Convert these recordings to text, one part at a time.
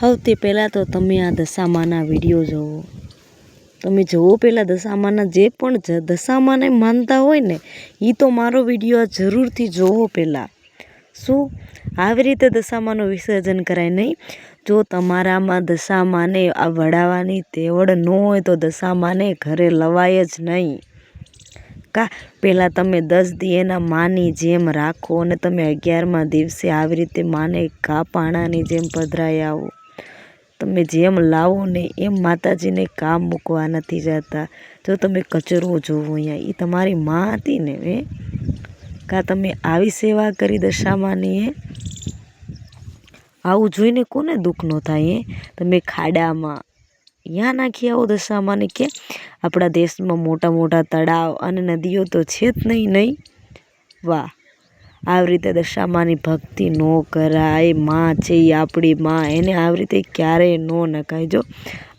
સૌથી પહેલાં તો તમે આ દશામાના વિડીયો જુઓ. તમે જુઓ પહેલાં દશામાના જે પણ દશામાને માનતા હોય ને એ તો મારો વિડીયો આ જરૂરથી જુઓ પહેલાં. શું આવી રીતે દશામાનું વિસર્જન કરાય નહીં? જો તમારામાં દશામાને આ વડાવવાની તેવડ ન હોય તો દશામાને ઘરે લવાય જ નહીં. પહેલાં તમે 10 દી એના માની જેમ રાખો અને તમે 11મા દિવસે આવી રીતે માને પાણાની જેમ પધરાઈ આવો. તમે જેમ લાવો ને એમ માતાજીને કામ મૂકવા નથી જતા. જો તમે કચરો જોવો અહીંયા, એ તમારી માં હતી ને તમે આવી સેવા કરી દશામાની આવું જોઈને કોને દુઃખ ન થાય? તમે ખાડામાં ત્યાં નાખી આવો દશામાને. કે આપણા દેશમાં મોટા મોટા તળાવ અને નદીઓ તો છે જ નહીં. વાહ, આવી રીતે દશામાની ભક્તિ ન કરાય. માં છે એ આપણી માં, એને આવી રીતે ક્યારેય ન નખાય. જો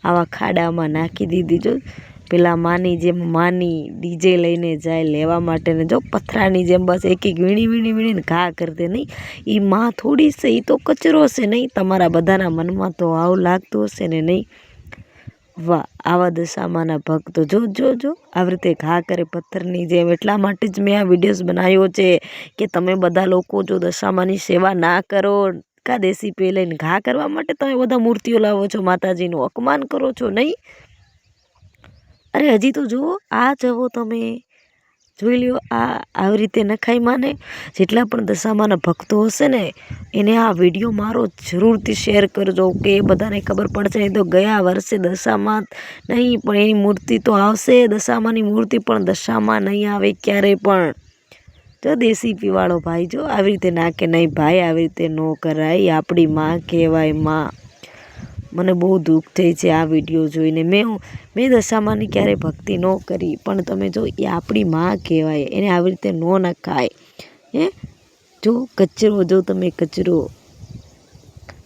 આવા ખાડામાં નાખી દીધી. જો પેલા માની જેમ માની ડીજે લઈને જાય લેવા માટે ને જો પથરાની જેમ બસ એક વીણીને ઘા કરી દે. નહીં, એ માં થોડી છે, એ તો કચરો છે. નહીં, તમારા બધાના મનમાં તો આવું લાગતું હશે ને? નહીં, વાહ, આવા દશામાના ભક્તો જો આવી રીતે ઘા કરે પથ્થરની જેમ. એટલા માટે જ મેં આ વિડીયોઝ બનાવ્યો છે કે તમે બધા લોકો જો દશામાની સેવા ના કરો, દેશી પે લઈને ઘા કરવા માટે તમે બધા મૂર્તિઓ લાવો છો, માતાજીનું અપમાન કરો છો. નહીં, અરે હજી તો જુઓ, આ જુઓ, તમે જોઈ લ્યો. આવી રીતે નખાય માને. જેટલા પણ દશામાના ભક્તો હશે ને એને આ વિડીયો મારો જરૂરથી શેર કરજો કે એ બધાને ખબર પડશે. નહીં તો ગયા વર્ષે દશામાં નહીં પણ એની મૂર્તિ તો આવશે, દશામાની મૂર્તિ પણ દશામાં નહીં આવે ક્યારેય પણ. જો દેશી પીવાળો ભાઈ જો આવી રીતે નાખે. નહીં ભાઈ, આવી રીતે ન કરાય. આપણી માં કહેવાય માં. મને બહુ દુઃખ થઈ છે આ વિડીયો જોઈને. મેં દશામાની ક્યારેય ભક્તિ ન કરી, પણ તમે જો એ આપણી માં કહેવાય, એને આવી રીતે ન નખાય. જો કચરો, જો તમે કચરો.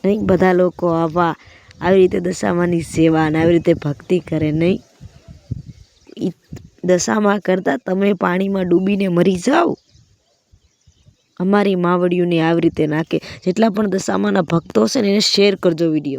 નહીં, બધા લોકો આવી રીતે દશામાની સેવા અને આવી રીતે ભક્તિ કરે. નહીં, દશામાં કરતાં તમે પાણીમાં ડૂબીને મરી જાઓ. અમારી માવડીઓને આવી રીતે નાખે. જેટલા પણ દશામાના ભક્તો હશે ને એને શેર કરજો વિડીયો.